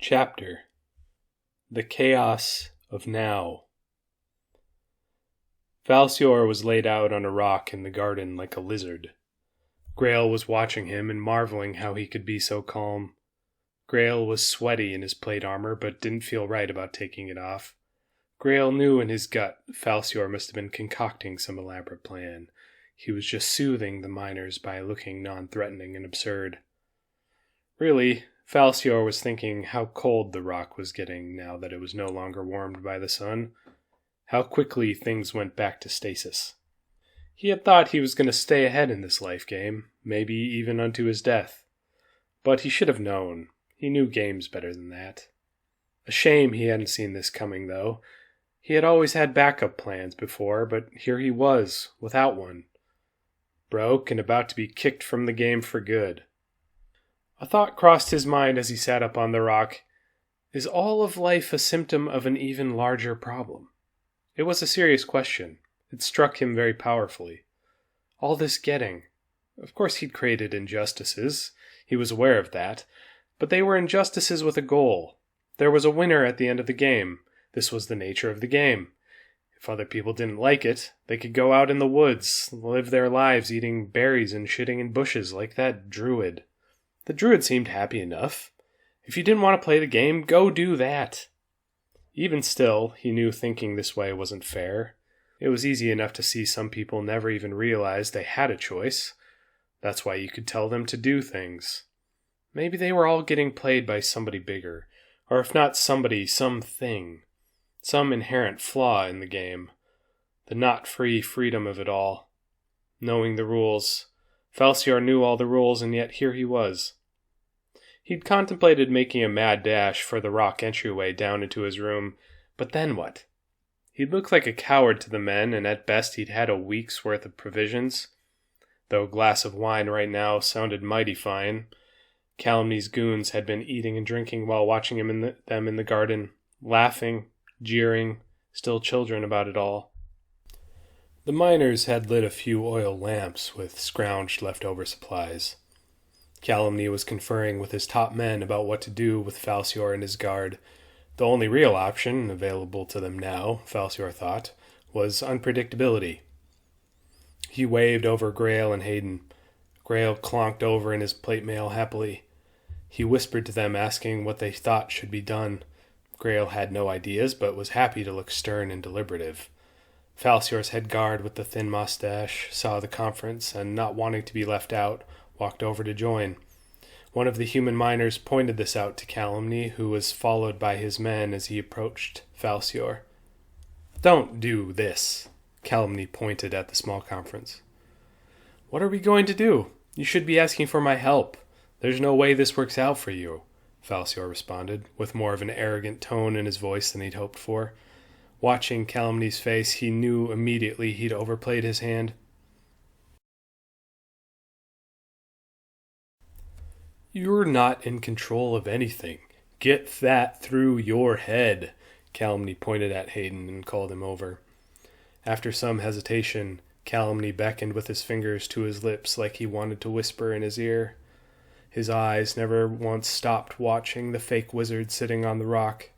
Chapter: The Chaos of Now. Falcior was laid out on a rock in the garden like a lizard. Grail was watching him and marveling how he could be so calm. Grail was sweaty in his plate armor, but didn't feel right about taking it off. Grail knew in his gut Falcior must have been concocting some elaborate plan. He was just soothing the miners by looking non-threatening and absurd. Really, Falcior was thinking how cold the rock was getting now that it was no longer warmed by the sun. How quickly things went back to stasis. He had thought he was going to stay ahead in this life game, maybe even unto his death. But he should have known. He knew games better than that. A shame he hadn't seen this coming, though. He had always had backup plans before, but here he was, without one. Broke and about to be kicked from the game for good. A thought crossed his mind as he sat up on the rock. Is all of life a symptom of an even larger problem? It was a serious question. It struck him very powerfully. All this getting. Of course he'd created injustices. He was aware of that. But they were injustices with a goal. There was a winner at the end of the game. This was the nature of the game. If other people didn't like it, they could go out in the woods, live their lives eating berries and shitting in bushes like that Druid. The Druid seemed happy enough. If you didn't want to play the game, go do that. Even still, he knew thinking this way wasn't fair. It was easy enough to see some people never even realized they had a choice. That's why you could tell them to do things. Maybe they were all getting played by somebody bigger, or if not somebody, something. Some inherent flaw in the game. The not-free freedom of it all. Knowing the rules. Falcior knew all the rules, and yet here he was. He'd contemplated making a mad dash for the rock entryway down into his room, but then what? He'd look like a coward to the men, and at best he'd had a week's worth of provisions. Though a glass of wine right now sounded mighty fine. Calumny's goons had been eating and drinking while watching them in the garden, laughing, jeering, still children about it all. The miners had lit a few oil lamps with scrounged leftover supplies. Calumny was conferring with his top men about what to do with Falcior and his guard. The only real option available to them now, Falcior thought, was unpredictability. He waved over Grail and Hayden. Grail clonked over in his plate mail happily. He whispered to them, asking what they thought should be done. Grail had no ideas, but was happy to look stern and deliberative. Falcior's head guard with the thin mustache saw the conference, and not wanting to be left out, walked over to join. One of the human miners pointed this out to Calumny, who was followed by his men as he approached Falcior. "Don't do this," Calumny pointed at the small conference. "What are we going to do? You should be asking for my help. There's no way this works out for you," Falcior responded, with more of an arrogant tone in his voice than he'd hoped for. Watching Calumny's face, he knew immediately he'd overplayed his hand. "You're not in control of anything. Get that through your head," Calumny pointed at Hayden and called him over. After some hesitation, Calumny beckoned with his fingers to his lips like he wanted to whisper in his ear. His eyes never once stopped watching the fake wizard sitting on the rock.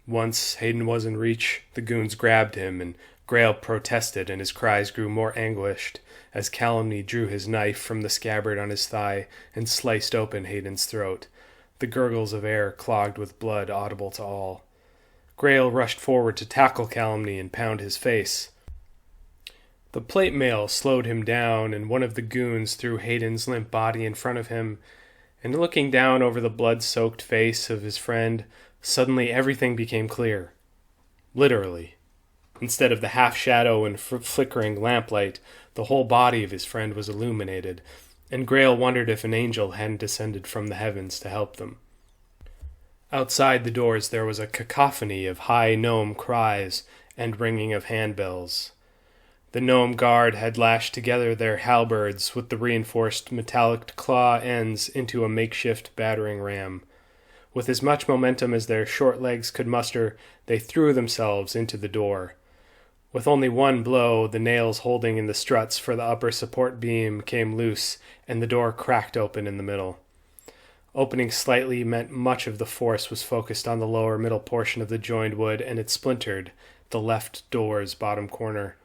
Once Hayden was in reach, the goons grabbed him, and Grail protested, and his cries grew more anguished as Calumny drew his knife from the scabbard on his thigh and sliced open Hayden's throat, the gurgles of air clogged with blood audible to all. Grail rushed forward to tackle Calumny and pound his face. The plate mail slowed him down, and one of the goons threw Hayden's limp body in front of him, and looking down over the blood-soaked face of his friend, suddenly everything became clear. Literally. Instead of the half-shadow and flickering lamplight, the whole body of his friend was illuminated, and Grail wondered if an angel hadn't descended from the heavens to help them. Outside the doors there was a cacophony of high gnome cries and ringing of handbells. The gnome guard had lashed together their halberds with the reinforced metallic claw ends into a makeshift battering ram. With as much momentum as their short legs could muster, they threw themselves into the door. With only one blow, the nails holding in the struts for the upper support beam came loose, and the door cracked open in the middle. Opening slightly meant much of the force was focused on the lower middle portion of the joined wood, and it splintered the left door's bottom corner.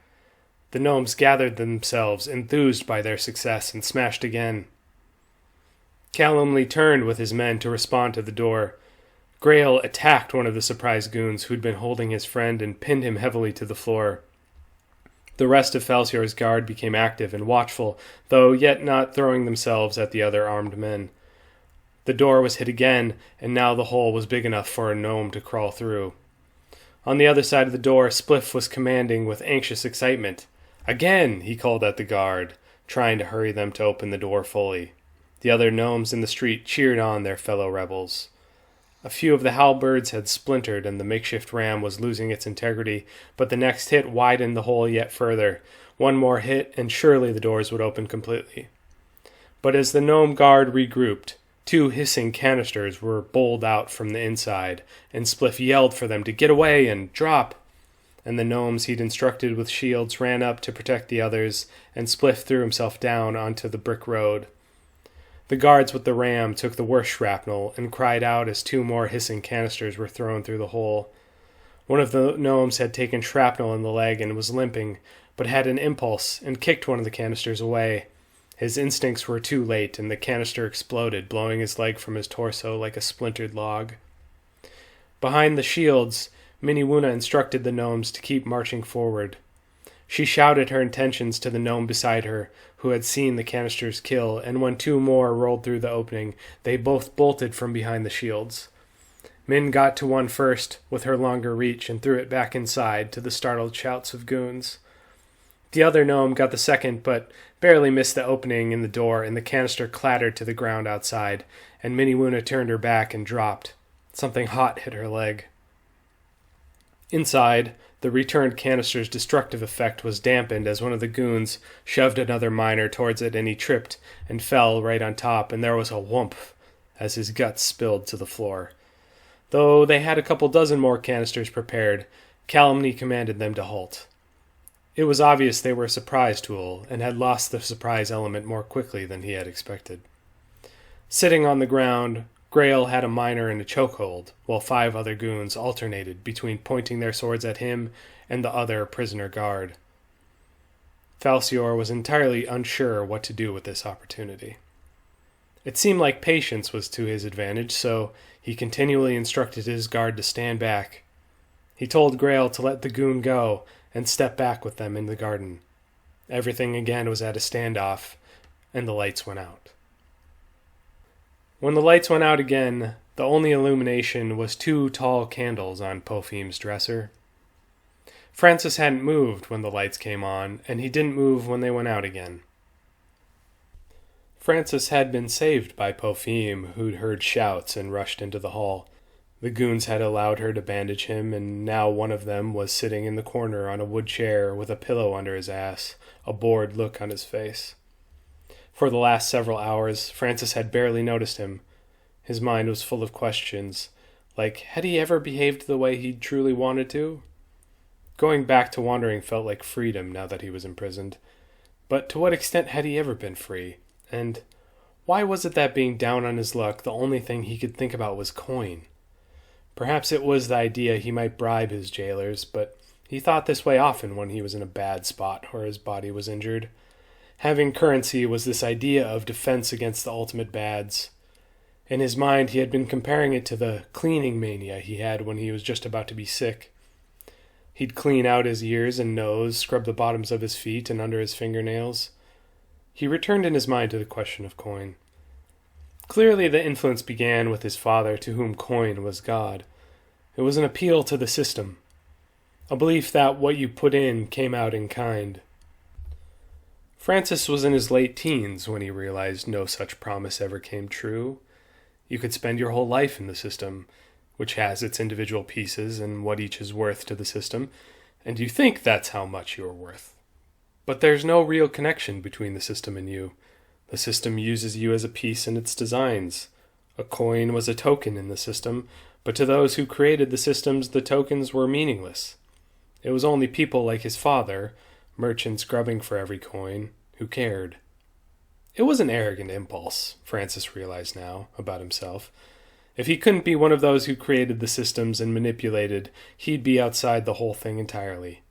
The gnomes gathered themselves, enthused by their success, and smashed again. Calumny turned with his men to respond to the door. Grail attacked one of the surprised goons who'd been holding his friend and pinned him heavily to the floor. The rest of Falsior's guard became active and watchful, though yet not throwing themselves at the other armed men. The door was hit again, and now the hole was big enough for a gnome to crawl through. On the other side of the door, Spliff was commanding with anxious excitement. "Again!" he called at the guard, trying to hurry them to open the door fully. The other gnomes in the street cheered on their fellow rebels. A few of the halberds had splintered and the makeshift ram was losing its integrity, but the next hit widened the hole yet further. One more hit and surely the doors would open completely. But as the gnome guard regrouped, 2 hissing canisters were bowled out from the inside, and Spliff yelled for them to get away and drop. And the gnomes he'd instructed with shields ran up to protect the others, and Spliff threw himself down onto the brick road. The guards with the ram took the worst shrapnel and cried out as 2 more hissing canisters were thrown through the hole. One of the gnomes had taken shrapnel in the leg and was limping, but had an impulse and kicked one of the canisters away. His instincts were too late, and the canister exploded, blowing his leg from his torso like a splintered log. Behind the shields, Miniwuna instructed the gnomes to keep marching forward. She shouted her intentions to the gnome beside her, who had seen the canisters kill, and when 2 more rolled through the opening, they both bolted from behind the shields. Min got to one first, with her longer reach, and threw it back inside, to the startled shouts of goons. The other gnome got the second, but barely missed the opening in the door, and the canister clattered to the ground outside, and Miniwuna turned her back and dropped. Something hot hit her leg. Inside, the returned canister's destructive effect was dampened as one of the goons shoved another miner towards it, and he tripped and fell right on top, and there was a whoomp as his guts spilled to the floor. Though they had a couple dozen more canisters prepared, Calumny commanded them to halt. It was obvious they were a surprise tool, and had lost the surprise element more quickly than he had expected. Sitting on the ground, Grail had a miner in a chokehold, while 5 other goons alternated between pointing their swords at him and the other prisoner guard. Falsior was entirely unsure what to do with this opportunity. It seemed like patience was to his advantage, so he continually instructed his guard to stand back. He told Grail to let the goon go and step back with them in the garden. Everything again was at a standoff, and the lights went out. When the lights went out again, the only illumination was 2 tall candles on Pophim's dresser. Francis hadn't moved when the lights came on, and he didn't move when they went out again. Francis had been saved by Pophim, who'd heard shouts and rushed into the hall. The goons had allowed her to bandage him, and now one of them was sitting in the corner on a wood chair with a pillow under his ass, a bored look on his face. For the last several hours, Francis had barely noticed him. His mind was full of questions, like, had he ever behaved the way he truly wanted to? Going back to wandering felt like freedom now that he was imprisoned. But to what extent had he ever been free? And why was it that being down on his luck, the only thing he could think about was coin? Perhaps it was the idea he might bribe his jailers, but he thought this way often when he was in a bad spot or his body was injured. Having currency was this idea of defense against the ultimate bads. In his mind, he had been comparing it to the cleaning mania he had when he was just about to be sick. He'd clean out his ears and nose, scrub the bottoms of his feet and under his fingernails. He returned in his mind to the question of coin. Clearly the influence began with his father, to whom coin was God. It was an appeal to the system, a belief that what you put in came out in kind. Francis was in his late teens when he realized no such promise ever came true. You could spend your whole life in the system, which has its individual pieces and what each is worth to the system, and you think that's how much you're worth. But there's no real connection between the system and you. The system uses you as a piece in its designs. A coin was a token in the system, but to those who created the systems, the tokens were meaningless. It was only people like his father, merchants grubbing for every coin, who cared. It was an arrogant impulse, Francis realized now, about himself. If he couldn't be one of those who created the systems and manipulated, he'd be outside the whole thing entirely.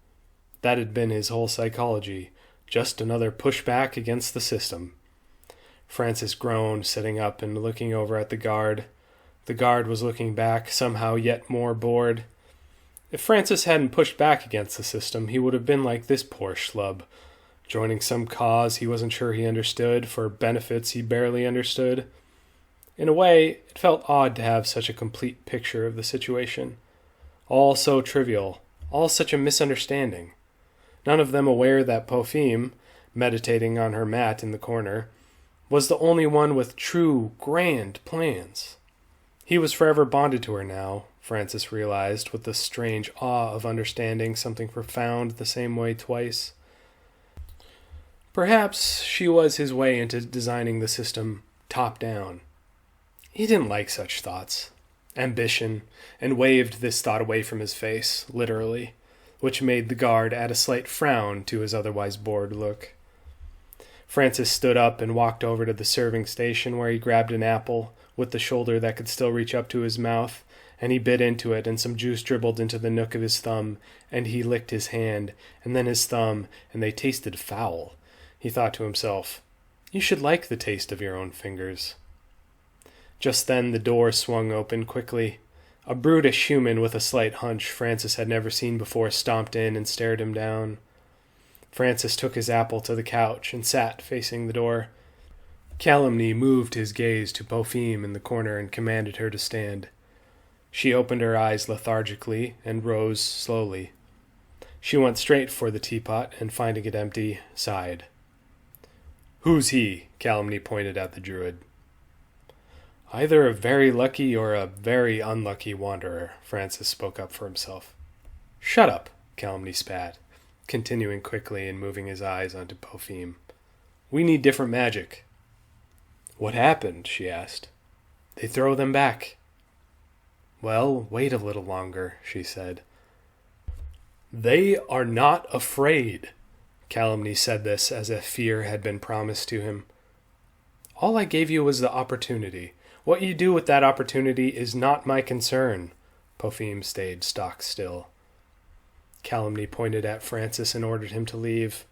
That had been his whole psychology, just another pushback against the system. Francis groaned, sitting up and looking over at the guard. The guard was looking back, somehow yet more bored. If Francis hadn't pushed back against the system, he would have been like this poor schlub, joining some cause he wasn't sure he understood for benefits he barely understood. In a way, it felt odd to have such a complete picture of the situation. All so trivial, all such a misunderstanding. None of them aware that Popheme, meditating on her mat in the corner, was the only one with true, grand plans. He was forever bonded to her now, Francis realized, with the strange awe of understanding something profound the same way twice. Perhaps she was his way into designing the system top-down. He didn't like such thoughts, ambition, and waved this thought away from his face, literally, which made the guard add a slight frown to his otherwise bored look. Francis stood up and walked over to the serving station where he grabbed an apple with the shoulder that could still reach up to his mouth, and he bit into it, and some juice dribbled into the nook of his thumb, and he licked his hand, and then his thumb, and they tasted foul. He thought to himself, "You should like the taste of your own fingers." Just then the door swung open quickly. A brutish human with a slight hunch Francis had never seen before stomped in and stared him down. Francis took his apple to the couch and sat facing the door. Calumny moved his gaze to Popheme in the corner and commanded her to stand. She opened her eyes lethargically and rose slowly. She went straight for the teapot and, finding it empty, sighed. "Who's he?" Calumny pointed at the Druid. "Either a very lucky or a very unlucky wanderer," Francis spoke up for himself. "Shut up," Calumny spat, continuing quickly and moving his eyes onto Popheme. "We need different magic." "What happened?" she asked. "They throw them back." "Well, wait a little longer," she said. "They are not afraid." Calumny said this as if fear had been promised to him. "All I gave you was the opportunity. What you do with that opportunity is not my concern." Popheme stayed stock still. Calumny pointed at Francis and ordered him to leave.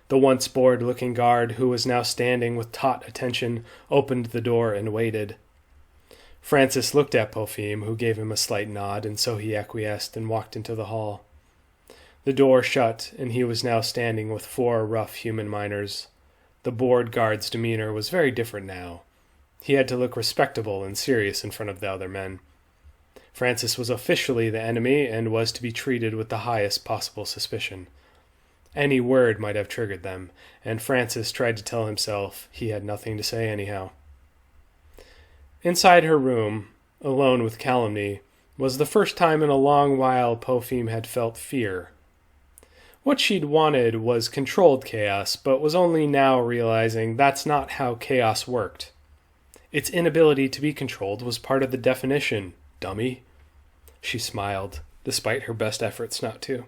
The once bored-looking guard, who was now standing with taut attention, opened the door and waited. Francis looked at Popheme, who gave him a slight nod, and so he acquiesced and walked into the hall. The door shut, and he was now standing with 4 rough human miners. The bored guard's demeanor was very different now. He had to look respectable and serious in front of the other men. Francis was officially the enemy and was to be treated with the highest possible suspicion. Any word might have triggered them, and Francis tried to tell himself he had nothing to say anyhow. Inside her room, alone with Calumny, was the first time in a long while Popheme had felt fear. What she'd wanted was controlled chaos, but was only now realizing that's not how chaos worked. Its inability to be controlled was part of the definition, dummy. She smiled, despite her best efforts not to.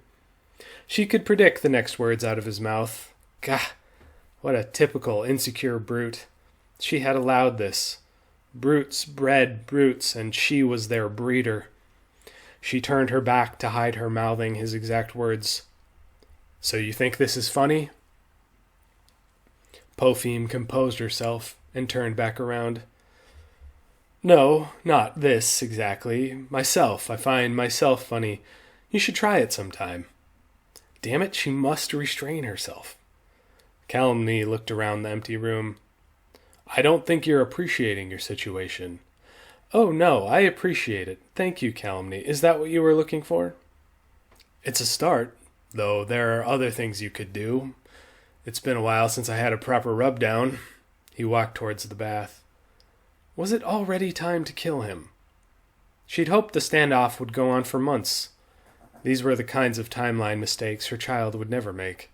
She could predict the next words out of his mouth. Gah! What a typical, insecure brute. She had allowed this. Brutes bred brutes, and she was their breeder. She turned her back to hide her mouthing his exact words. "So you think this is funny?" Popheme composed herself and turned back around. "No, not this, exactly. Myself. I find myself funny. You should try it sometime." Damn it, she must restrain herself. Calumny looked around the empty room. "I don't think you're appreciating your situation." "Oh, no, I appreciate it. Thank you, Calumny. Is that what you were looking for?" "It's a start, though there are other things you could do. It's been a while since I had a proper rub-down." He walked towards the bath. Was it already time to kill him? She'd hoped the standoff would go on for months. These were the kinds of timeline mistakes her child would never make.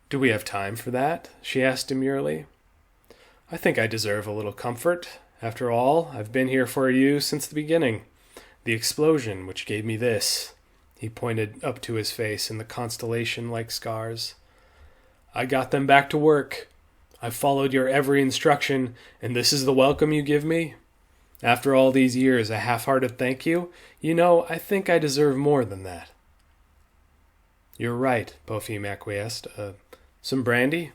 "Do we have time for that?" she asked demurely. "I think I deserve a little comfort. After all, I've been here for you since the beginning. The explosion which gave me this." He pointed up to his face and the constellation-like scars. "I got them back to work. I've followed your every instruction, and this is the welcome you give me? After all these years, a half-hearted thank you? You know, I think I deserve more than that." "You're right," Popheme acquiesced. Some brandy?"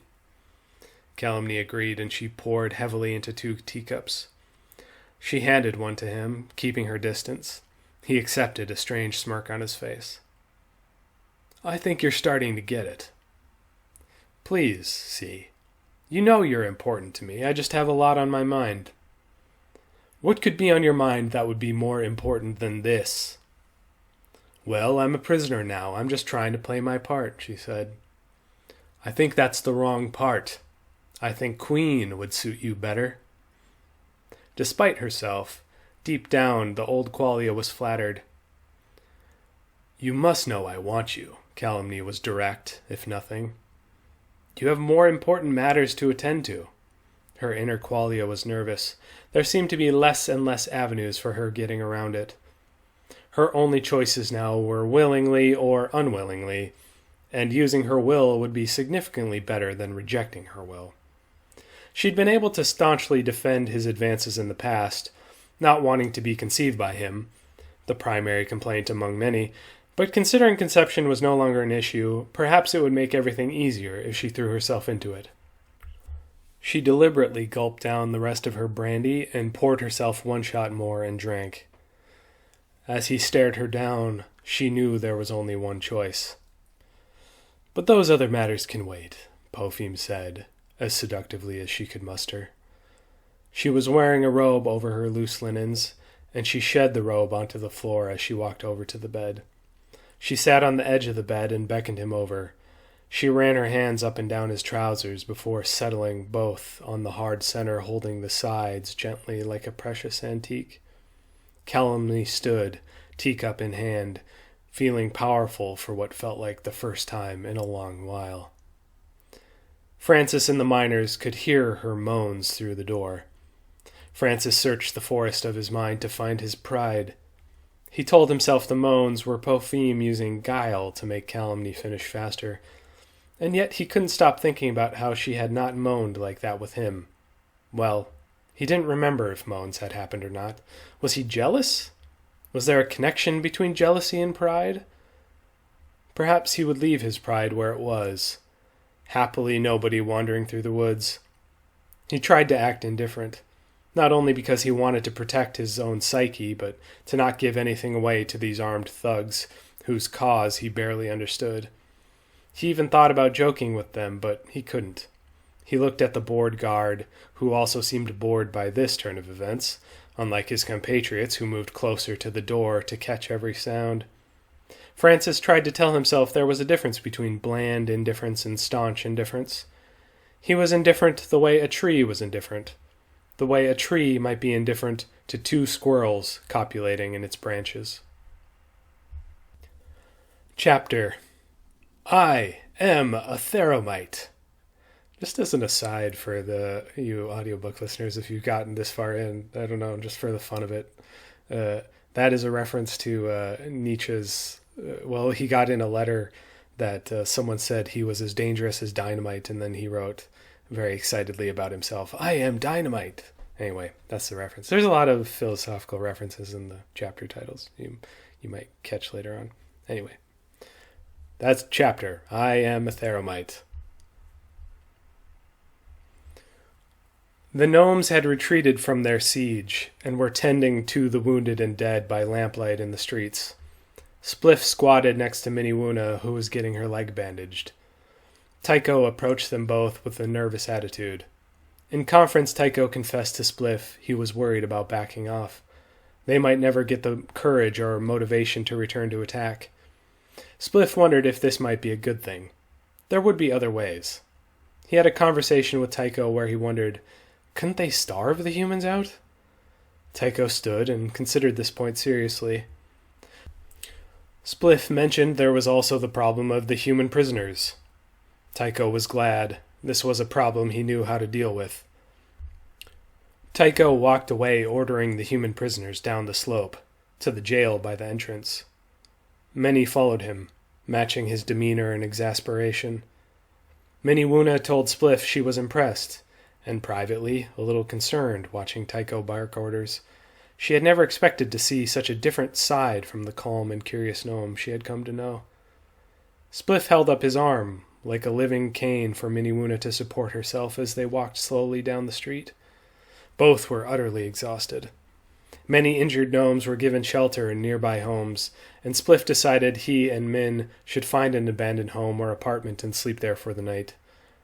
Calumny agreed, and she poured heavily into 2 teacups. She handed one to him, keeping her distance. He accepted, a strange smirk on his face. "I think you're starting to get it." "Please, see. You know you're important to me. I just have a lot on my mind." "What could be on your mind that would be more important than this?" "Well, I'm a prisoner now. I'm just trying to play my part," she said. "I think that's the wrong part. I think Queen would suit you better." Despite herself, deep down, the old Qualia was flattered. "You must know I want you." Calumny was direct, if nothing. "You have more important matters to attend to." Her inner Qualia was nervous. There seemed to be less and less avenues for her getting around it. Her only choices now were willingly or unwillingly, and using her will would be significantly better than rejecting her will. She'd been able to staunchly defend his advances in the past, not wanting to be conceived by him, the primary complaint among many, but considering conception was no longer an issue, perhaps it would make everything easier if she threw herself into it. She deliberately gulped down the rest of her brandy and poured herself 1 shot more and drank. As he stared her down, she knew there was only one choice. "But those other matters can wait," Popheme said, as seductively as she could muster. She was wearing a robe over her loose linens, and she shed the robe onto the floor as she walked over to the bed. She sat on the edge of the bed and beckoned him over. She ran her hands up and down his trousers before settling both on the hard center, holding the sides gently like a precious antique. Calumny stood, teacup in hand, feeling powerful for what felt like the first time in a long while. Francis and the miners could hear her moans through the door. Francis searched the forest of his mind to find his pride. He told himself the moans were Popheme using guile to make Calumny finish faster, and yet he couldn't stop thinking about how she had not moaned like that with him. Well, he didn't remember if moans had happened or not. Was he jealous? Was there a connection between jealousy and pride? Perhaps he would leave his pride where it was. Happily nobody wandering through the woods. He tried to act indifferent, not only because he wanted to protect his own psyche, but to not give anything away to these armed thugs, whose cause he barely understood. He even thought about joking with them, but he couldn't. He looked at the bored guard, who also seemed bored by this turn of events, unlike his compatriots who moved closer to the door to catch every sound. Francis tried to tell himself there was a difference between bland indifference and staunch indifference. He was indifferent the way a tree was indifferent, the way a tree might be indifferent to 2 squirrels copulating in its branches. Chapter: I am a Theramite. Just as an aside for you audiobook listeners, if you've gotten this far in, I don't know, just for the fun of it, that is a reference to Nietzsche's. He got in a letter that someone said he was as dangerous as dynamite, and then he wrote very excitedly about himself, "I am dynamite." Anyway, that's the reference. There's a lot of philosophical references in the chapter titles you might catch later on. Anyway, that's chapter. I am a Theramite. The gnomes had retreated from their siege and were tending to the wounded and dead by lamplight in the streets. Spliff squatted next to Miniwoona, who was getting her leg bandaged. Tycho approached them both with a nervous attitude. In conference, Tycho confessed to Spliff he was worried about backing off. They might never get the courage or motivation to return to attack. Spliff wondered if this might be a good thing. There would be other ways. He had a conversation with Tycho where he wondered, couldn't they starve the humans out? Tycho stood and considered this point seriously. Spliff mentioned there was also the problem of the human prisoners. Tycho was glad. This was a problem he knew how to deal with. Tycho walked away, ordering the human prisoners down the slope, to the jail by the entrance. Many followed him, matching his demeanor and exasperation. Miniwuna told Spliff she was impressed, and privately a little concerned watching Tycho bark orders. She had never expected to see such a different side from the calm and curious gnome she had come to know. Spliff held up his arm, like a living cane for Miniwuna to support herself as they walked slowly down the street. Both were utterly exhausted. Many injured gnomes were given shelter in nearby homes, and Spliff decided he and Min should find an abandoned home or apartment and sleep there for the night.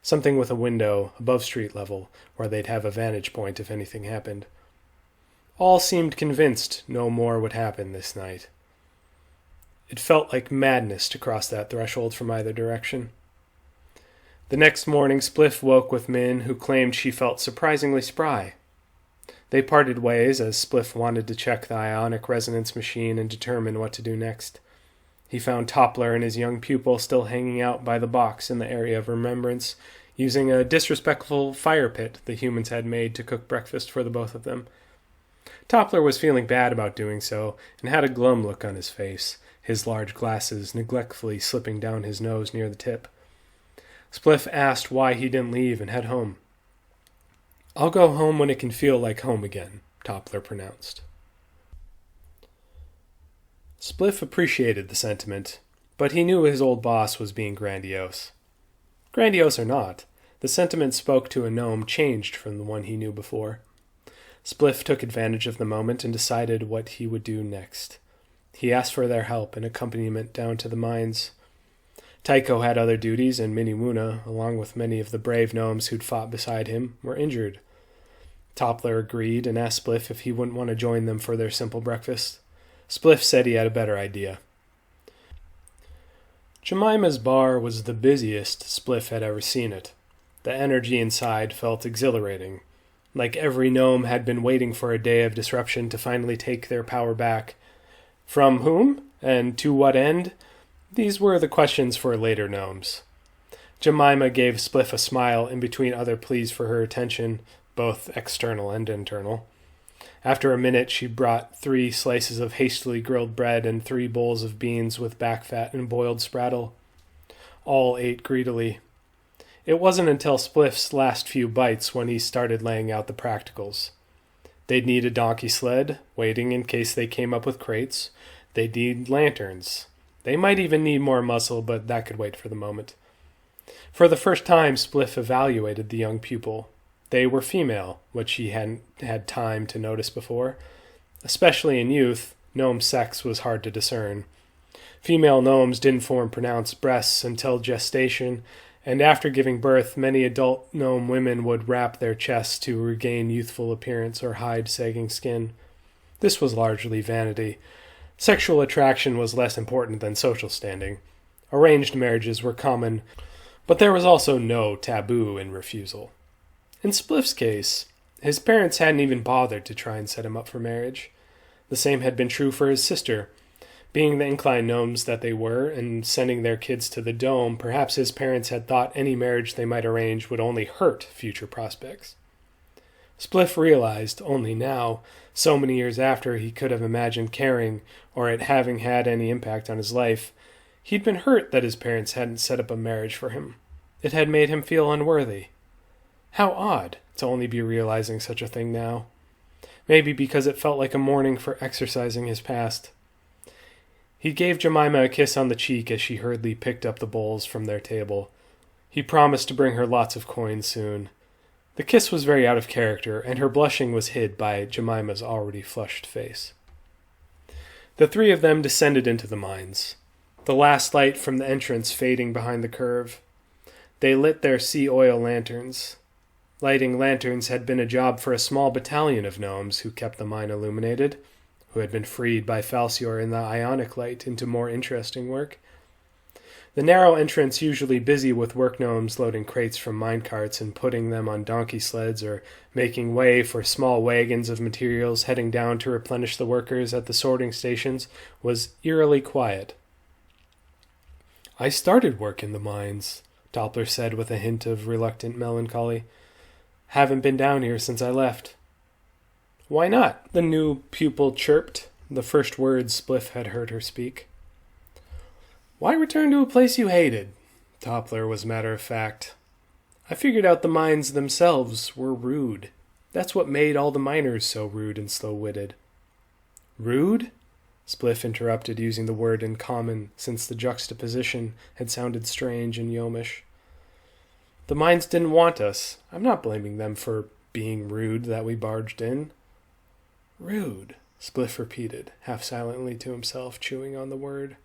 Something with a window, above street level, where they'd have a vantage point if anything happened. All seemed convinced no more would happen this night. It felt like madness to cross that threshold from either direction. The next morning, Spliff woke with Min, who claimed she felt surprisingly spry. They parted ways as Spliff wanted to check the ionic resonance machine and determine what to do next. He found Toppler and his young pupil still hanging out by the box in the area of remembrance, using a disrespectful fire pit the humans had made to cook breakfast for the both of them. Toppler was feeling bad about doing so, and had a glum look on his face, his large glasses neglectfully slipping down his nose near the tip. Spliff asked why he didn't leave and head home. "I'll go home when it can feel like home again," Toppler pronounced. Spliff appreciated the sentiment, but he knew his old boss was being grandiose. Grandiose or not, the sentiment spoke to a gnome changed from the one he knew before. Spliff took advantage of the moment and decided what he would do next. He asked for their help and accompaniment down to the mines. Tycho had other duties, and Miniwuna, along with many of the brave gnomes who'd fought beside him, were injured. Toppler agreed and asked Spliff if he wouldn't want to join them for their simple breakfast. Spliff said he had a better idea. Jemima's bar was the busiest Spliff had ever seen it. The energy inside felt exhilarating, like every gnome had been waiting for a day of disruption to finally take their power back. From whom, and to what end? These were the questions for later gnomes. Jemima gave Spliff a smile in between other pleas for her attention, both external and internal. After a minute, she brought 3 slices of hastily grilled bread and 3 bowls of beans with back fat and boiled spraddle. All ate greedily. It wasn't until Spliff's last few bites when he started laying out the practicals. They'd need a donkey sled, waiting in case they came up with crates. They'd need lanterns. They might even need more muscle, but that could wait for the moment. For the first time, Spliff evaluated the young pupil. They were female, which he hadn't had time to notice before. Especially in youth, gnome sex was hard to discern. Female gnomes didn't form pronounced breasts until gestation, and after giving birth, many adult gnome women would wrap their chests to regain youthful appearance or hide sagging skin. This was largely vanity. Sexual attraction was less important than social standing. Arranged marriages were common, but there was also no taboo in refusal. In Spliff's case, his parents hadn't even bothered to try and set him up for marriage. The same had been true for his sister. Being the inclined gnomes that they were, and sending their kids to the dome, perhaps his parents had thought any marriage they might arrange would only hurt future prospects. Spliff realized, only now, so many years after he could have imagined caring, or it having had any impact on his life, he'd been hurt that his parents hadn't set up a marriage for him. It had made him feel unworthy. How odd to only be realizing such a thing now. Maybe because it felt like a morning for exercising his past. He gave Jemima a kiss on the cheek as she hurriedly picked up the bowls from their table. He promised to bring her lots of coins soon. The kiss was very out of character, and her blushing was hid by Jemima's already flushed face. The 3 of them descended into the mines, the last light from the entrance fading behind the curve. They lit their sea oil lanterns. Lighting lanterns had been a job for a small battalion of gnomes who kept the mine illuminated, who had been freed by Falsior in the ionic light into more interesting work. The narrow entrance, usually busy with work gnomes loading crates from minecarts and putting them on donkey sleds or making way for small wagons of materials heading down to replenish the workers at the sorting stations, was eerily quiet. "I started work in the mines," Toppler said with a hint of reluctant melancholy. "Haven't been down here since I left." "Why not?" the new pupil chirped, the first words Spliff had heard her speak. "Why return to a place you hated?" Toppler was matter of fact. I figured out the mines themselves were rude. That's what made all the miners so rude and slow-witted. Rude? Spliff interrupted, using the word in common, since the juxtaposition had sounded strange and Yomish. The mines didn't want us. I'm not blaming them for being rude that we barged in. Rude, Spliff repeated, half silently to himself, chewing on the word.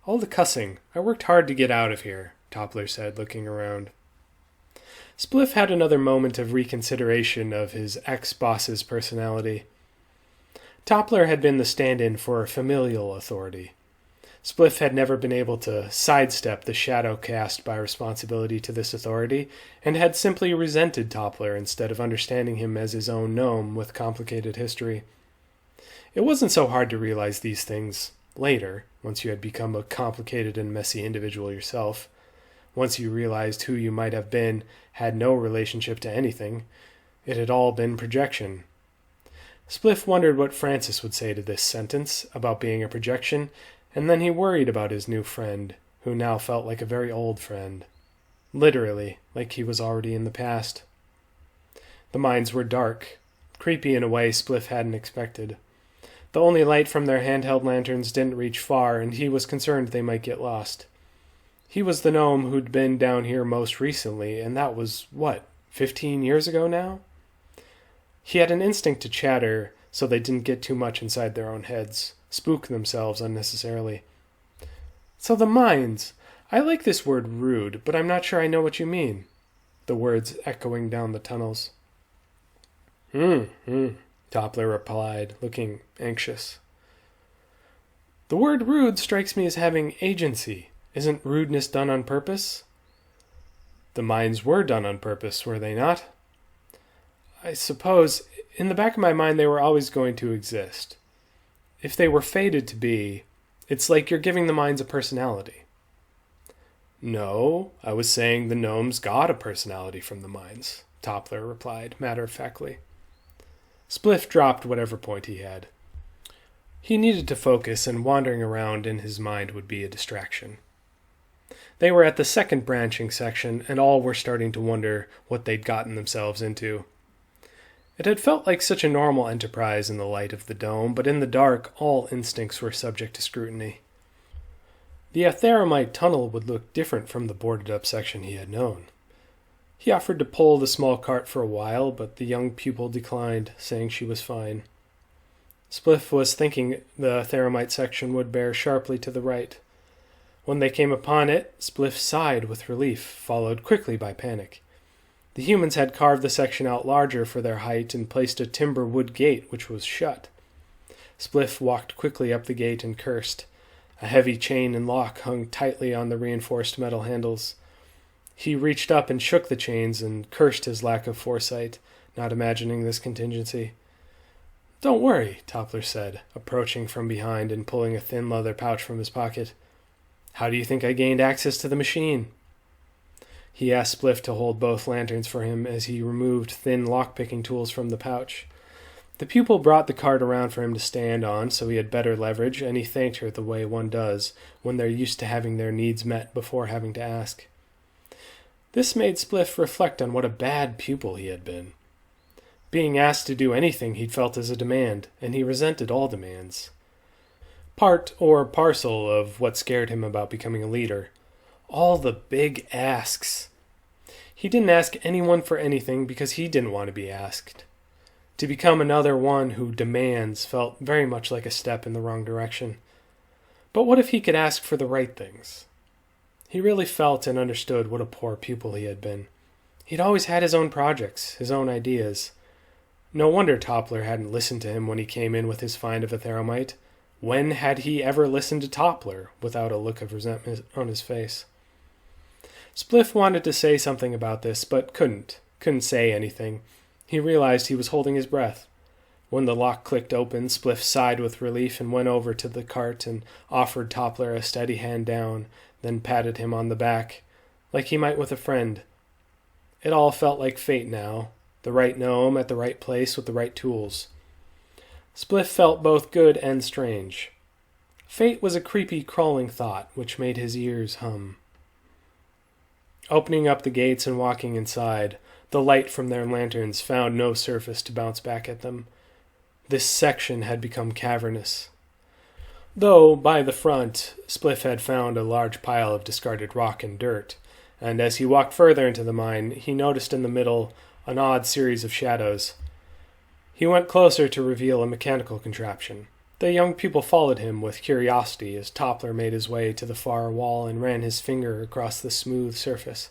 All the cussing. I worked hard to get out of here, Toppler said, looking around. Spliff had another moment of reconsideration of his ex-boss's personality. Toppler had been the stand-in for a familial authority. Spliff had never been able to sidestep the shadow cast by responsibility to this authority, and had simply resented Toppler instead of understanding him as his own gnome with complicated history. It wasn't so hard to realize these things later, once you had become a complicated and messy individual yourself. Once you realized who you might have been had no relationship to anything. It had all been projection. Spliff wondered what Francis would say to this sentence about being a projection, and then he worried about his new friend, who now felt like a very old friend. Literally, like he was already in the past. The mines were dark, creepy in a way Spliff hadn't expected. The only light from their handheld lanterns didn't reach far, and he was concerned they might get lost. He was the gnome who'd been down here most recently, and that was, 15 years ago now? He had an instinct to chatter, so they didn't get too much inside their own heads, spook themselves unnecessarily. So the mines. I like this word rude, but I'm not sure I know what you mean. The words echoing down the tunnels. Toppler replied, looking anxious. The word rude strikes me as having agency. Isn't rudeness done on purpose? The mines were done on purpose, were they not? I suppose, in the back of my mind, they were always going to exist. If they were fated to be, it's like you're giving the mines a personality. No, I was saying the gnomes got a personality from the mines, Toppler replied, matter-of-factly. Spliff dropped whatever point he had. He needed to focus, and wandering around in his mind would be a distraction. They were at the second branching section, and all were starting to wonder what they'd gotten themselves into. It had felt like such a normal enterprise in the light of the dome, but in the dark all instincts were subject to scrutiny. The Atheramite tunnel would look different from the boarded-up section he had known. He offered to pull the small cart for a while, but the young pupil declined, saying she was fine. Spliff was thinking the Atheramite section would bear sharply to the right. When they came upon it, Spliff sighed with relief, followed quickly by panic. The humans had carved the section out larger for their height and placed a timber wood gate which was shut. Spliff walked quickly up the gate and cursed. A heavy chain and lock hung tightly on the reinforced metal handles. He reached up and shook the chains and cursed his lack of foresight, not imagining this contingency. Don't worry, Toppler said, approaching from behind and pulling a thin leather pouch from his pocket. How do you think I gained access to the machine? He asked Spliff to hold both lanterns for him as he removed thin lock-picking tools from the pouch. The pupil brought the cart around for him to stand on so he had better leverage, and he thanked her the way one does when they're used to having their needs met before having to ask. This made Spliff reflect on what a bad pupil he had been. Being asked to do anything he'd felt as a demand, and he resented all demands. Part or parcel of what scared him about becoming a leader. All the big asks. He didn't ask anyone for anything because he didn't want to be asked. To become another one who demands felt very much like a step in the wrong direction. But what if he could ask for the right things? He really felt and understood what a poor pupil he had been. He'd always had his own projects, his own ideas. No wonder Toppler hadn't listened to him when he came in with his find of a Theramite. When had he ever listened to Toppler without a look of resentment on his face? Spliff wanted to say something about this, but couldn't say anything. He realized he was holding his breath. When the lock clicked open, Spliff sighed with relief and went over to the cart and offered Toppler a steady hand down, then patted him on the back, like he might with a friend. It all felt like fate now, the right gnome at the right place with the right tools. Spliff felt both good and strange. Fate was a creepy, crawling thought which made his ears hum. Opening up the gates and walking inside, the light from their lanterns found no surface to bounce back at them. This section had become cavernous. Though, by the front, Spliff had found a large pile of discarded rock and dirt, and as he walked further into the mine, he noticed in the middle an odd series of shadows. He went closer to reveal a mechanical contraption. The young pupil followed him with curiosity as Toppler made his way to the far wall and ran his finger across the smooth surface.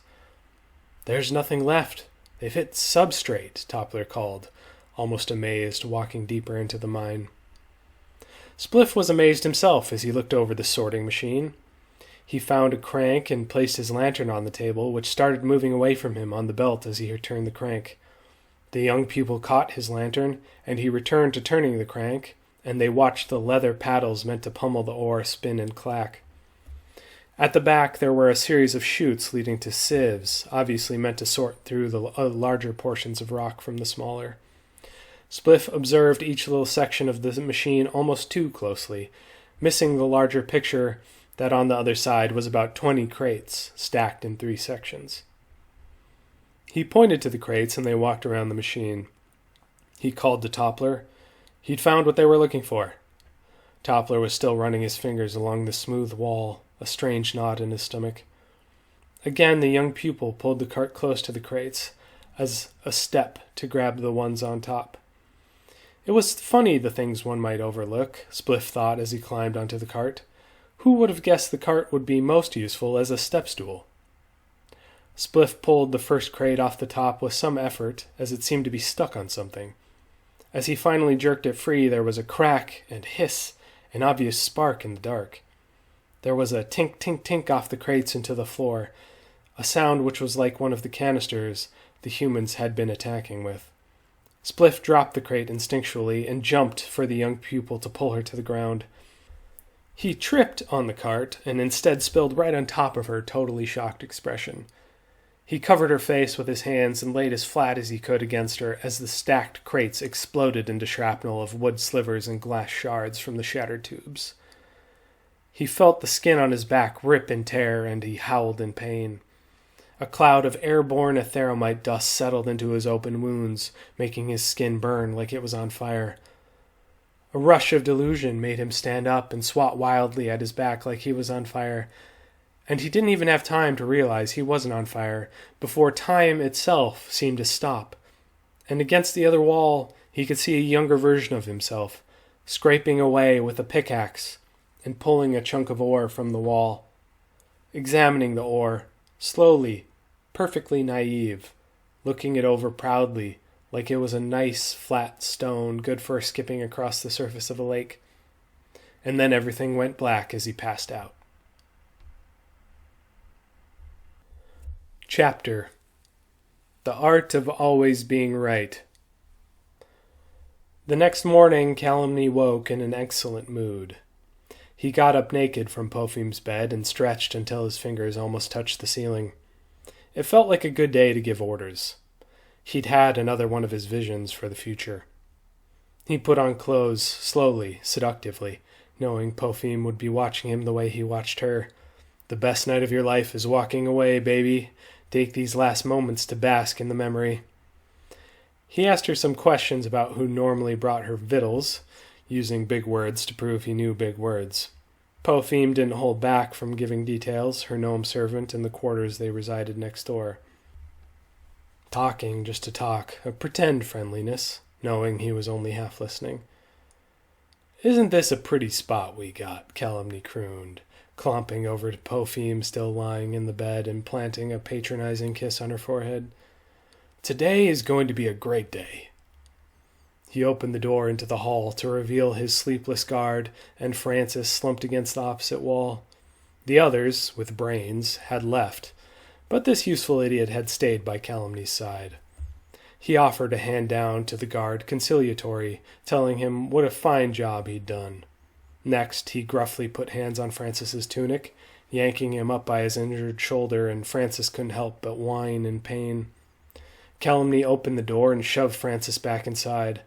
"There's nothing left. They've hit substrate," Toppler called, almost amazed, walking deeper into the mine. Spliff was amazed himself as he looked over the sorting machine. He found a crank and placed his lantern on the table, which started moving away from him on the belt as he turned the crank. The young pupil caught his lantern, and he returned to turning the crank, and they watched the leather paddles meant to pummel the ore spin and clack. At the back there were a series of chutes leading to sieves, obviously meant to sort through the larger portions of rock from the smaller. Spliff observed each little section of the machine almost too closely, missing the larger picture that on the other side was about 20 crates, stacked in 3 sections. He pointed to the crates and they walked around the machine. He called to Toppler. He'd found what they were looking for. Toppler was still running his fingers along the smooth wall, a strange knot in his stomach. Again the young pupil pulled the cart close to the crates, as a step to grab the ones on top. It was funny the things one might overlook, Spliff thought as he climbed onto the cart. Who would have guessed the cart would be most useful as a step-stool? Spliff pulled the first crate off the top with some effort, as it seemed to be stuck on something. As he finally jerked it free, there was a crack and hiss, an obvious spark in the dark. There was a tink, tink, tink off the crates into the floor, a sound which was like one of the canisters the humans had been attacking with. Spliff dropped the crate instinctually and jumped for the young pupil to pull her to the ground. He tripped on the cart and instead spilled right on top of her totally shocked expression. He covered her face with his hands and laid as flat as he could against her as the stacked crates exploded into shrapnel of wood slivers and glass shards from the shattered tubes. He felt the skin on his back rip and tear, and he howled in pain. A cloud of airborne ethereumite dust settled into his open wounds, making his skin burn like it was on fire. A rush of delusion made him stand up and swat wildly at his back like he was on fire. And he didn't even have time to realize he wasn't on fire before time itself seemed to stop. And against the other wall, he could see a younger version of himself, scraping away with a pickaxe and pulling a chunk of ore from the wall. Examining the ore, slowly, perfectly naive, looking it over proudly, like it was a nice, flat stone good for skipping across the surface of a lake. And then everything went black as he passed out. Chapter: The Art of Always Being Right. The next morning, Calumny woke in an excellent mood. He got up naked from Pophim's bed and stretched until his fingers almost touched the ceiling. It felt like a good day to give orders. He'd had another one of his visions for the future. He put on clothes slowly, seductively, knowing Pophim would be watching him the way he watched her. The best night of your life is walking away, baby. Take these last moments to bask in the memory. He asked her some questions about who normally brought her victuals, using big words to prove he knew big words. Pophim didn't hold back from giving details, her gnome servant in the quarters they resided next door. Talking just to talk, a pretend friendliness, knowing he was only half listening. "Isn't this a pretty spot we got?" Calumny crooned, clomping over to Pophim still lying in the bed and planting a patronizing kiss on her forehead. "Today is going to be a great day." He opened the door into the hall to reveal his sleepless guard and Francis slumped against the opposite wall. The others, with brains, had left, but this useful idiot had stayed by Calumny's side. He offered a hand down to the guard conciliatory, telling him what a fine job he'd done. Next, he gruffly put hands on Francis's tunic, yanking him up by his injured shoulder, and Francis couldn't help but whine in pain. Calumny opened the door and shoved Francis back inside.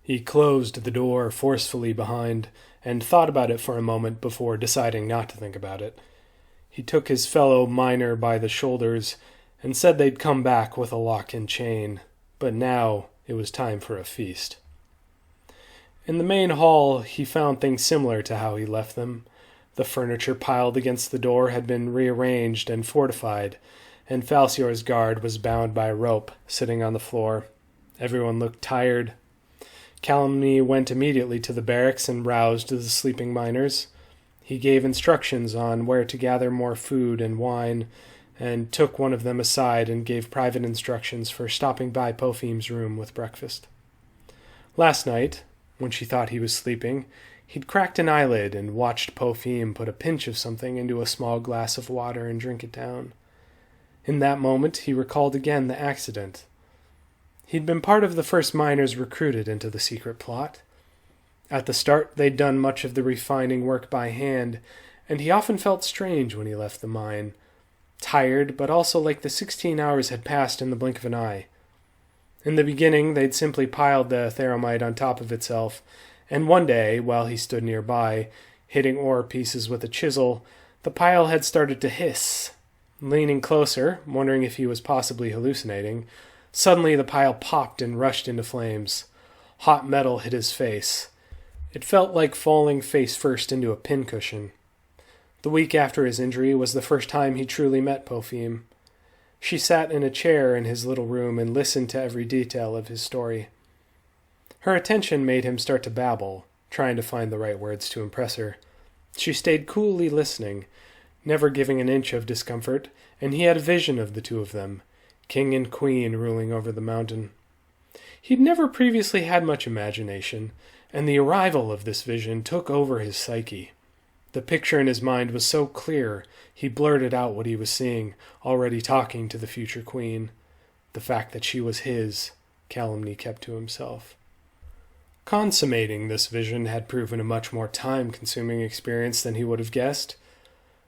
He closed the door forcefully behind, and thought about it for a moment before deciding not to think about it. He took his fellow miner by the shoulders and said they'd come back with a lock and chain, but now it was time for a feast. In the main hall, he found things similar to how he left them. The furniture piled against the door had been rearranged and fortified, and Falcior's guard was bound by a rope, sitting on the floor. Everyone looked tired. Calumny went immediately to the barracks and roused the sleeping miners. He gave instructions on where to gather more food and wine, and took one of them aside and gave private instructions for stopping by Pophem's room with breakfast. Last night, when she thought he was sleeping, he'd cracked an eyelid and watched Pophem put a pinch of something into a small glass of water and drink it down. In that moment, he recalled again the accident. He'd been part of the first miners recruited into the secret plot. At the start, they'd done much of the refining work by hand, and he often felt strange when he left the mine. Tired, but also like the 16 hours had passed in the blink of an eye. In the beginning, they'd simply piled the theramite on top of itself, and one day, while he stood nearby, hitting ore pieces with a chisel, the pile had started to hiss. Leaning closer, wondering if he was possibly hallucinating, suddenly the pile popped and rushed into flames. Hot metal hit his face. It felt like falling face first into a pincushion. The week after his injury was the first time he truly met Pophem. She sat in a chair in his little room and listened to every detail of his story. Her attention made him start to babble, trying to find the right words to impress her. She stayed coolly listening, never giving an inch of discomfort, and he had a vision of the two of them, king and queen ruling over the mountain. He'd never previously had much imagination, and the arrival of this vision took over his psyche. The picture in his mind was so clear, he blurted out what he was seeing, already talking to the future queen. The fact that she was his, Calumny kept to himself. Consummating this vision had proven a much more time-consuming experience than he would have guessed.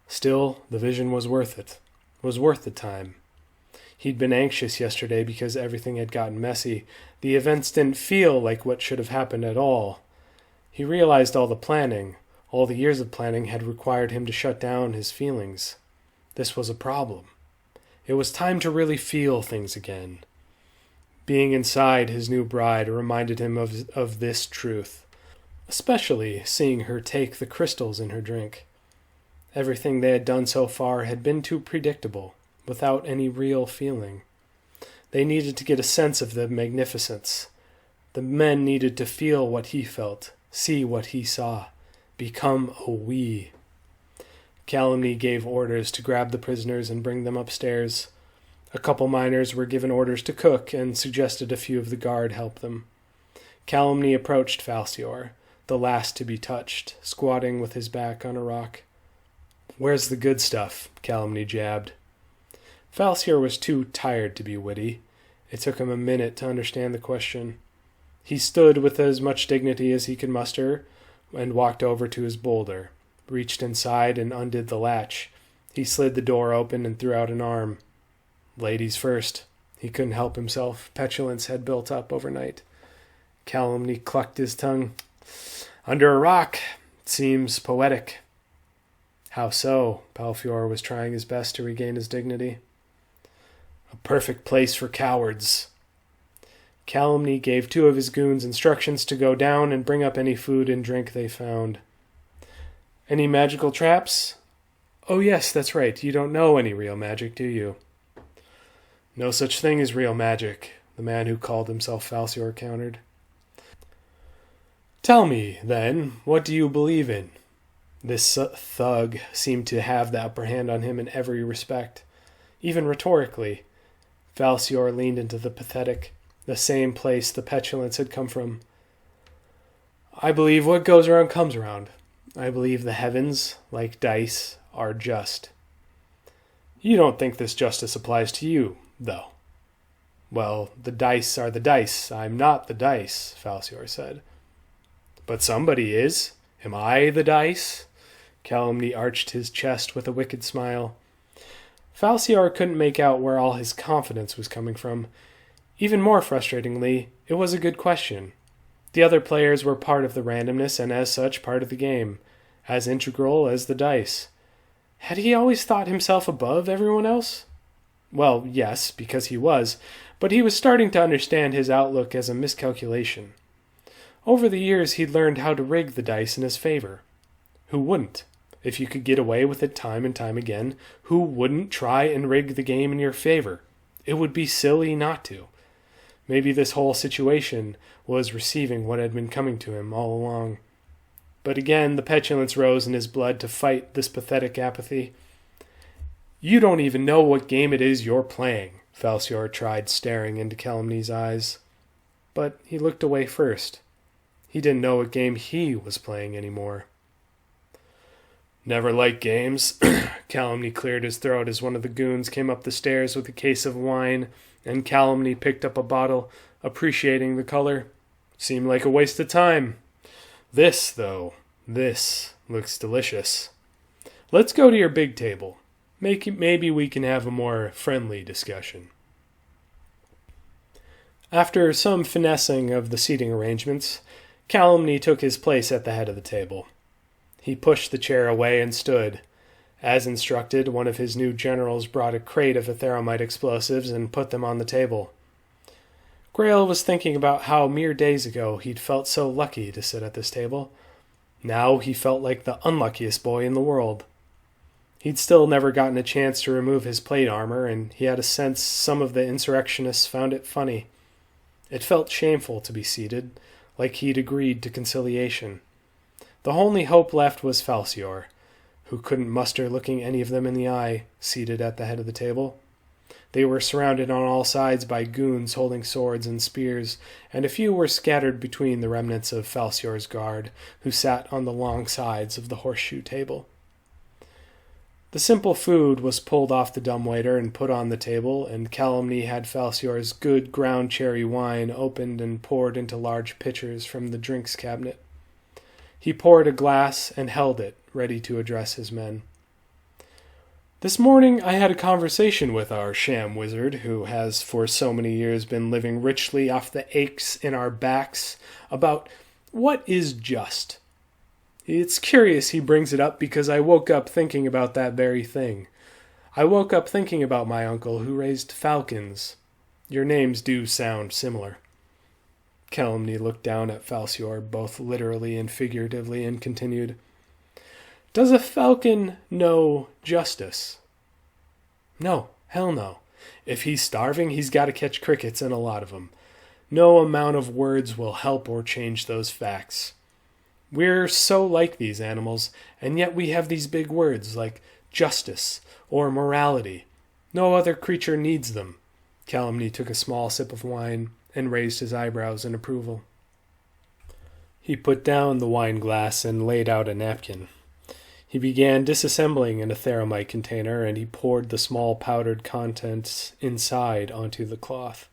Still, the vision was worth it, was worth the time. He'd been anxious yesterday because everything had gotten messy. The events didn't feel like what should have happened at all. He realized all the planning, all the years of planning had required him to shut down his feelings. This was a problem. It was time to really feel things again. Being inside his new bride reminded him of this truth, especially seeing her take the crystals in her drink. Everything they had done so far had been too predictable, without any real feeling. They needed to get a sense of the magnificence. The men needed to feel what he felt, see what he saw, become a we. Calumny gave orders to grab the prisoners and bring them upstairs. A couple miners were given orders to cook and suggested a few of the guard help them. Calumny approached Falcior, the last to be touched, squatting with his back on a rock. "Where's the good stuff?" Calumny jabbed. Falcior was too tired to be witty. It took him a minute to understand the question. He stood with as much dignity as he could muster and walked over to his boulder, reached inside and undid the latch. He slid the door open and threw out an arm. Ladies first. He couldn't help himself. Petulance had built up overnight. Calumny clucked his tongue. "Under a rock. Seems poetic." "How so?" Falcior was trying his best to regain his dignity. "A perfect place for cowards." Calumny gave two of his goons instructions to go down and bring up any food and drink they found. "Any magical traps?" "Oh yes, that's right. You don't know any real magic, do you?" "No such thing as real magic," the man who called himself Falcior countered. "Tell me, then, what do you believe in?" This thug seemed to have the upper hand on him in every respect, even rhetorically. Falcior leaned into the pathetic, the same place the petulance had come from. "I believe what goes around comes around. I believe the heavens, like dice, are just." "You don't think this justice applies to you, though?" "Well, the dice are the dice. I'm not the dice," Falcior said. "But somebody is. Am I the dice?" Calumny arched his chest with a wicked smile. Falcior couldn't make out where all his confidence was coming from. Even more frustratingly, it was a good question. The other players were part of the randomness and as such part of the game, as integral as the dice. Had he always thought himself above everyone else? Well, yes, because he was, but he was starting to understand his outlook as a miscalculation. Over the years, he'd learned how to rig the dice in his favor. Who wouldn't? If you could get away with it time and time again, who wouldn't try and rig the game in your favor? It would be silly not to. Maybe this whole situation was receiving what had been coming to him all along. But again, the petulance rose in his blood to fight this pathetic apathy. You don't even know what game it is you're playing, Falcior tried, staring into Calumny's eyes. But he looked away first. He didn't know what game he was playing anymore. Never liked games. Calumny cleared his throat as one of the goons came up the stairs with a case of wine, and Calumny picked up a bottle, appreciating the color. Seemed like a waste of time. This looks delicious. Let's go to your big table. Maybe we can have a more friendly discussion. After some finessing of the seating arrangements, Calumny took his place at the head of the table. He pushed the chair away and stood. As instructed, one of his new generals brought a crate of atheramite explosives and put them on the table. Grail was thinking about how mere days ago he'd felt so lucky to sit at this table. Now he felt like the unluckiest boy in the world. He'd still never gotten a chance to remove his plate armor, and he had a sense some of the insurrectionists found it funny. It felt shameful to be seated, like he'd agreed to conciliation. The only hope left was Falcior, who couldn't muster looking any of them in the eye, seated at the head of the table. They were surrounded on all sides by goons holding swords and spears, and a few were scattered between the remnants of Falcior's guard, who sat on the long sides of the horseshoe table. The simple food was pulled off the dumbwaiter and put on the table, and Calumny had Falcior's good ground cherry wine opened and poured into large pitchers from the drinks cabinet. He poured a glass and held it, ready to address his men. This morning I had a conversation with our sham wizard, who has for so many years been living richly off the aches in our backs, about what is just. It's curious he brings it up because I woke up thinking about that very thing. I woke up thinking about my uncle who raised falcons. Your names do sound similar. Calumny looked down at Falcior, both literally and figuratively, and continued, Does a falcon know justice? No, hell no. If he's starving, he's got to catch crickets, and a lot of them. No amount of words will help or change those facts. We're so like these animals, and yet we have these big words like justice or morality. No other creature needs them. Calumny took a small sip of wine and raised his eyebrows in approval. He put down the wine glass and laid out a napkin. He began disassembling an atheramite container, and he poured the small powdered contents inside onto the cloth.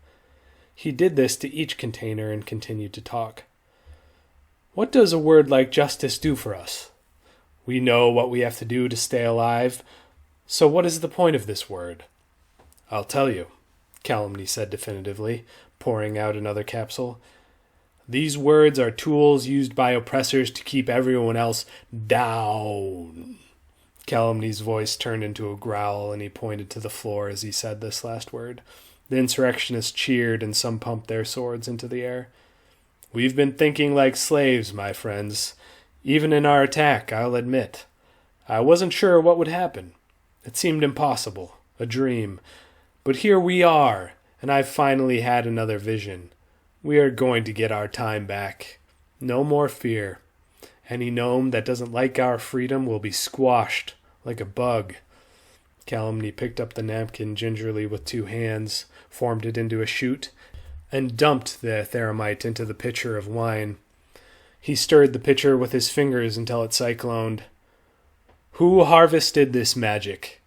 He did this to each container and continued to talk. What does a word like justice do for us? We know what we have to do to stay alive, so what is the point of this word? I'll tell you, Calumny said definitively, pouring out another capsule. These words are tools used by oppressors to keep everyone else down. Calumny's voice turned into a growl, and he pointed to the floor as he said this last word. The insurrectionists cheered, and some pumped their swords into the air. We've been thinking like slaves, my friends. Even in our attack, I'll admit. I wasn't sure what would happen. It seemed impossible, a dream. But here we are, and I've finally had another vision. We are going to get our time back. No more fear. Any gnome that doesn't like our freedom will be squashed like a bug. Calumny picked up the napkin gingerly with 2 hands, formed it into a chute, and dumped the atheramite into the pitcher of wine. He stirred the pitcher with his fingers until it cycloned. Who harvested this magic?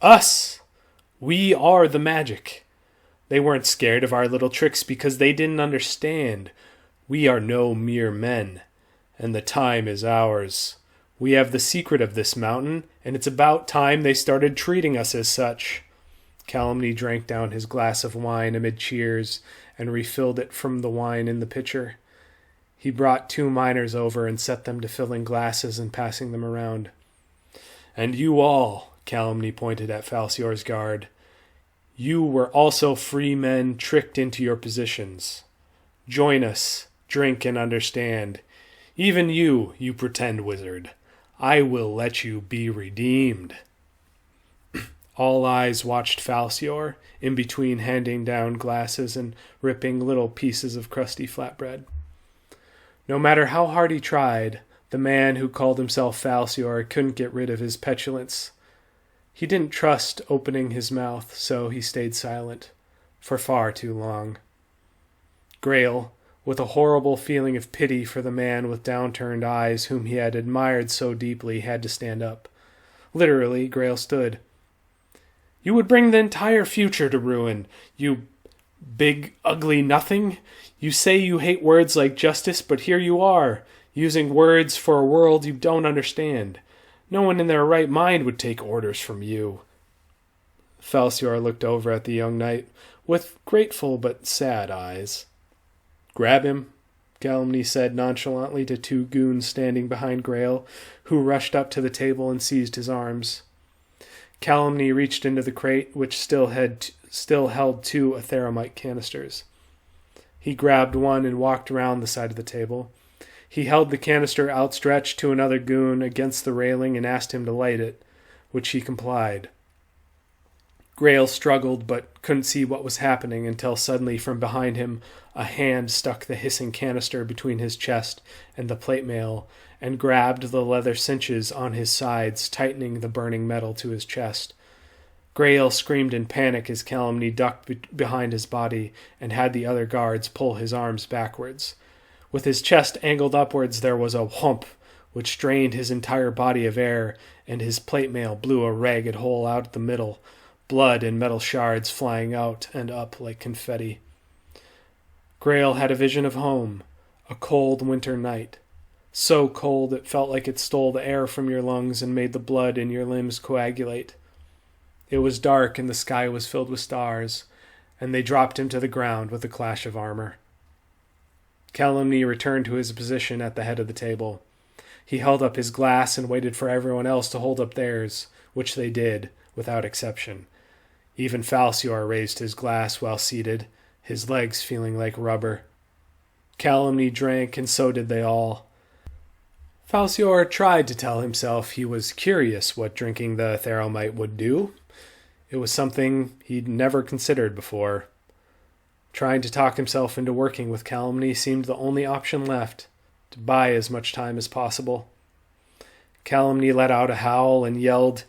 Us! We are the magic. They weren't scared of our little tricks because they didn't understand. We are no mere men, and the time is ours. We have the secret of this mountain, and it's about time they started treating us as such. Calumny drank down his glass of wine amid cheers and refilled it from the wine in the pitcher. He brought 2 miners over and set them to filling glasses and passing them around. And you all, Calumny pointed at Falcior's guard, you were also free men tricked into your positions. Join us, drink and understand. Even you, you pretend wizard. I will let you be redeemed. All eyes watched Falcior, in between handing down glasses and ripping little pieces of crusty flatbread. No matter how hard he tried, the man who called himself Falcior couldn't get rid of his petulance. He didn't trust opening his mouth, so he stayed silent, for far too long. Grail, with a horrible feeling of pity for the man with downturned eyes whom he had admired so deeply, had to stand up. Literally, Grail stood. You would bring the entire future to ruin, you big, ugly nothing. You say you hate words like justice, but here you are, using words for a world you don't understand. No one in their right mind would take orders from you. Falcior looked over at the young knight with grateful but sad eyes. Grab him, Calumny said nonchalantly to two goons standing behind Grail, who rushed up to the table and seized his arms. Calumny reached into the crate, which still held two atheramite canisters. He grabbed one and walked around the side of the table. He held the canister outstretched to another goon against the railing and asked him to light it, which he complied. Grail struggled but couldn't see what was happening until suddenly from behind him a hand stuck the hissing canister between his chest and the plate mail and grabbed the leather cinches on his sides, tightening the burning metal to his chest. Grail screamed in panic as Calumny ducked behind his body and had the other guards pull his arms backwards. With his chest angled upwards there was a whump, which drained his entire body of air, and his plate mail blew a ragged hole out the middle, blood and metal shards flying out and up like confetti. Grail had a vision of home, a cold winter night. So cold it felt like it stole the air from your lungs and made the blood in your limbs coagulate. It was dark and the sky was filled with stars, and they dropped him to the ground with a clash of armor. Calumny returned to his position at the head of the table. He held up his glass and waited for everyone else to hold up theirs, which they did, without exception. Even Falcior raised his glass while seated, his legs feeling like rubber. Calumny drank, and so did they all. Falcior tried to tell himself he was curious what drinking the theramite would do. It was something he'd never considered before. Trying to talk himself into working with Calumny seemed the only option left, to buy as much time as possible. Calumny let out a howl and yelled,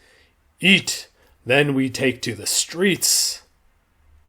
"Eat, then we take to the streets!"